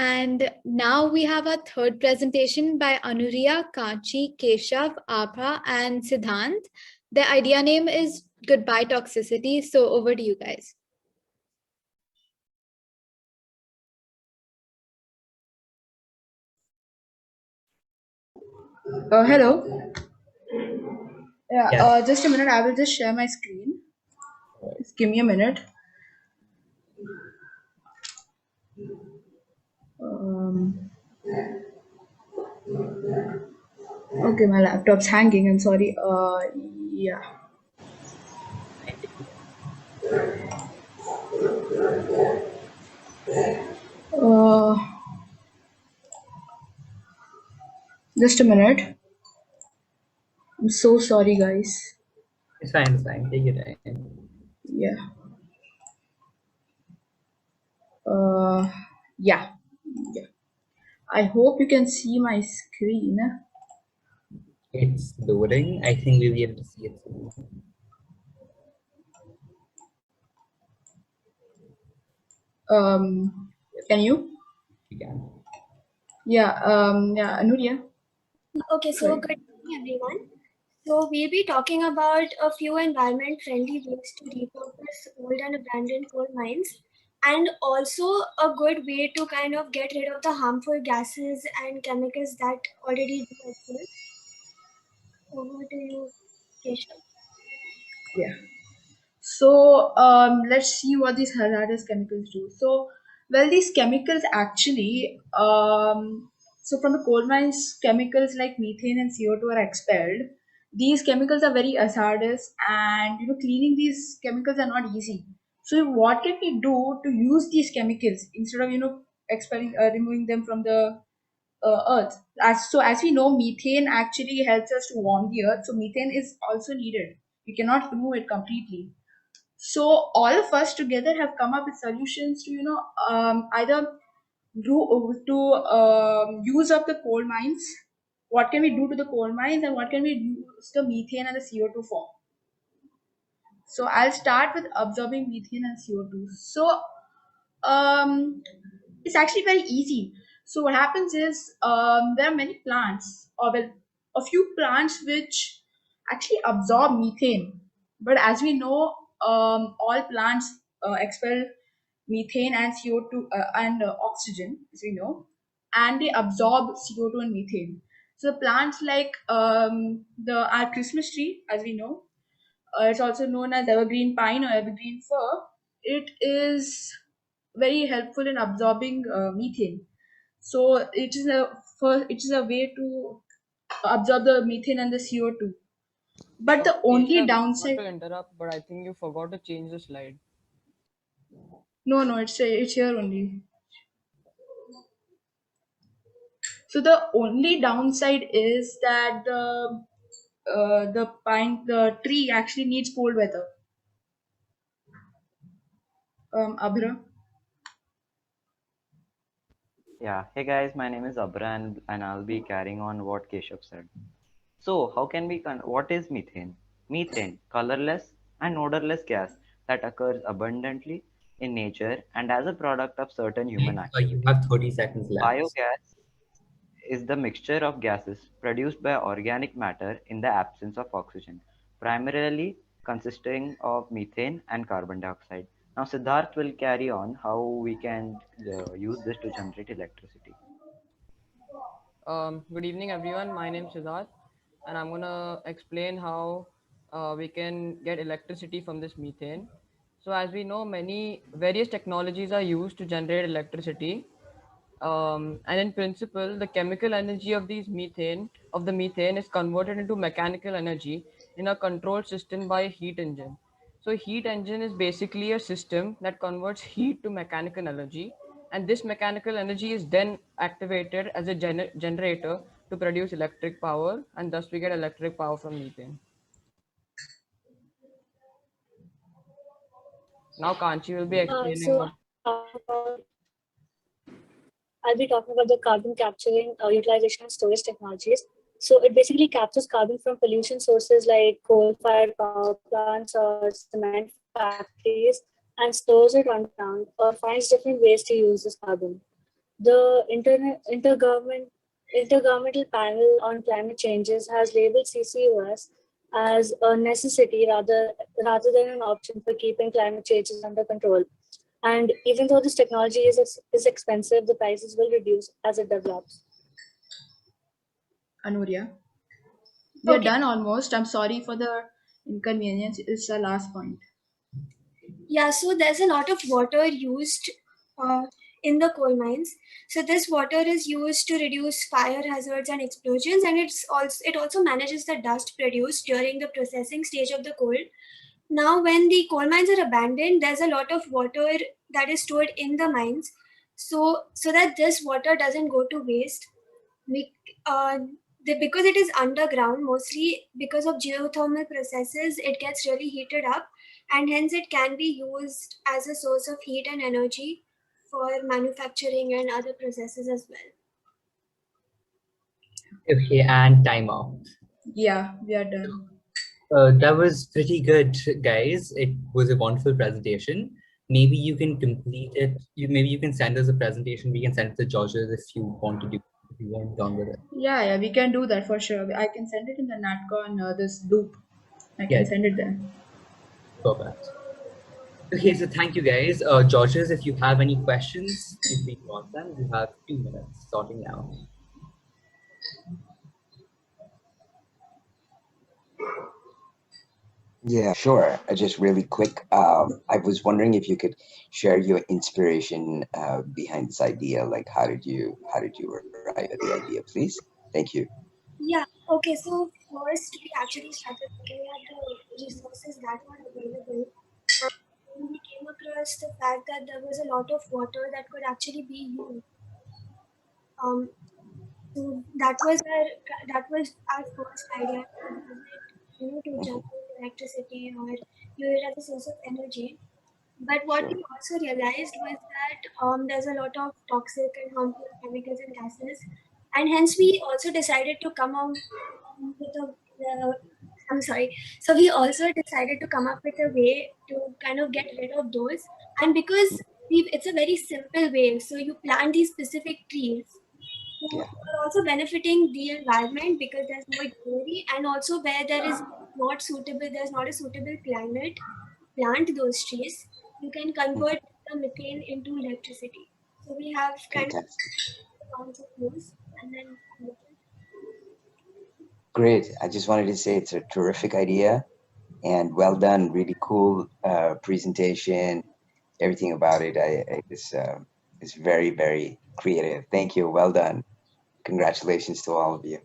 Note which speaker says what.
Speaker 1: And now we have our third presentation by Anuria, Kanchi, Keshav, Abha, and Siddhant. The idea name is Goodbye Toxicity. So over to you guys.
Speaker 2: Hello. Yeah, just a minute. I will just share my screen. Just give me a minute. Um, okay, my laptop's hanging. I'm sorry. Yeah. Uh, just a minute. I'm so sorry, guys.
Speaker 3: It's fine. Take your time.
Speaker 2: Yeah. Uh, yeah. Yeah. I hope you can see my screen.
Speaker 3: It's loading. I think we'll be able to see it soon.
Speaker 2: Can you?
Speaker 3: You can.
Speaker 2: Yeah. Yeah. Anuria.
Speaker 4: Okay, so good evening, everyone. So we'll be talking about a few environment-friendly ways to repurpose old and abandoned coal mines, and also a good way to kind of get rid of the harmful gases and chemicals that already do exist. Over to you, Keshav.
Speaker 2: Yeah. So let's see what these hazardous chemicals do. So, well, these chemicals actually, so from the coal mines, chemicals like methane and CO2 are expelled. These chemicals are very hazardous, and cleaning these chemicals are not easy. So, what can we do to use these chemicals instead of expelling, removing them from the earth? As we know, methane actually helps us to warm the earth. So, methane is also needed. We cannot remove it completely. So all of us together have come up with solutions to either use up the coal mines. What can we do to the coal mines, and what can we use the methane and the CO2 for? So I'll start with absorbing methane and CO2. So um, it's actually very easy. So what happens is there are many plants, or well, a few plants which actually absorb methane. But as we know, all plants expel methane and CO2 and oxygen, as we know, and they absorb CO2 and methane. So plants like the our Christmas tree, as we know, it's also known as evergreen pine or evergreen fir. It is very helpful in absorbing methane. So it is a way to absorb the methane and the CO2. But the only
Speaker 5: Keshav, not
Speaker 2: downside,
Speaker 5: to interrupt, but I think you forgot to change the slide.
Speaker 2: no, it's here only. So the only downside is that the tree actually needs cold weather. Abhira.
Speaker 6: Yeah, hey guys, my name is Abra and I'll be carrying on what Keshav said. So, how can we what is methane? Methane, colorless and odorless gas that occurs abundantly in nature and as a product of certain human
Speaker 3: You
Speaker 6: activity.
Speaker 3: have 30 seconds left.
Speaker 6: Biogas is the mixture of gases produced by organic matter in the absence of oxygen, primarily consisting of methane and carbon dioxide. Now, Siddharth will carry on how we can use this to generate electricity.
Speaker 5: Good evening, everyone. My name is Siddharth, and I'm gonna explain how we can get electricity from this methane. So, as we know, many various technologies are used to generate electricity, and in principle, the chemical energy of the methane is converted into mechanical energy in a controlled system by a heat engine. So heat engine is basically a system that converts heat to mechanical energy, and this mechanical energy is then activated as a generator to produce electric power, and thus we get electric power from methane. Now Kanchi will be explaining
Speaker 4: So
Speaker 5: what.
Speaker 4: I'll be talking about the carbon capturing, utilization, and storage technologies. So it basically captures carbon from pollution sources like coal-fired power plants or cement factories and stores it underground or finds different ways to use this carbon.
Speaker 7: The Intergovernmental Panel on Climate Changes has labeled CCUS as a necessity rather than an option for keeping climate changes under control. And even though this technology is expensive, the prices will reduce as it develops.
Speaker 2: Anuria, we are
Speaker 4: Okay.
Speaker 2: done almost. I'm sorry for the inconvenience. It's the last point.
Speaker 4: Yeah, so there's a lot of water used in the coal mines. So this water is used to reduce fire hazards and explosions, and it also manages the dust produced during the processing stage of the coal. Now, when the coal mines are abandoned, there's a lot of water that is stored in the mines, so that this water doesn't go to waste. We, uh, because it is underground, mostly because of geothermal processes, it gets really heated up, and hence it can be used as a source of heat and energy for manufacturing and other processes as well.
Speaker 3: Okay, and time out.
Speaker 2: Yeah, we are done.
Speaker 3: That was pretty good, guys. It was a wonderful presentation. Maybe you can complete it. Maybe you can send us a presentation. We can send it to Georgia if you want to do. If you want done with it.
Speaker 2: Yeah, we can do that for sure. I can send it in the NatCon this loop. I can
Speaker 3: Yeah,
Speaker 2: send it there.
Speaker 3: perfect. Okay, so thank you, guys. Georges, if you have any questions, feel free to ask them. You have 2 minutes starting now.
Speaker 8: Yeah, sure. Just really quick. I was wondering if you could share your inspiration behind this idea. Like, how did you arrive at the idea, please? Thank you.
Speaker 4: Yeah, okay, so first we actually started looking at the resources that were available, and we came across the fact that there was a lot of water that could actually be used. Um, So that was our first idea to use it, to generate electricity or use it as a source of energy. But what
Speaker 8: Sure.
Speaker 4: we also realized was that there's a lot of toxic and harmful chemicals and gases, and hence we also decided to come up with a. I'm sorry. So we also decided to come up with a way to kind of get rid of those, and because it's a very simple way. So you plant these specific trees who
Speaker 8: Yeah.
Speaker 4: are also benefiting the environment because there's no dairy, and also where there's not a suitable climate, plant those trees. You can
Speaker 8: Mhm.
Speaker 4: convert the methane into electricity. So we have kind of
Speaker 8: Fantastic.
Speaker 4: amounts of those, and then
Speaker 8: Great. I just wanted to say it's a terrific idea and well done. Really cool presentation. Everything about it. It's very, very creative. Thank you. Well done. Congratulations to all of you.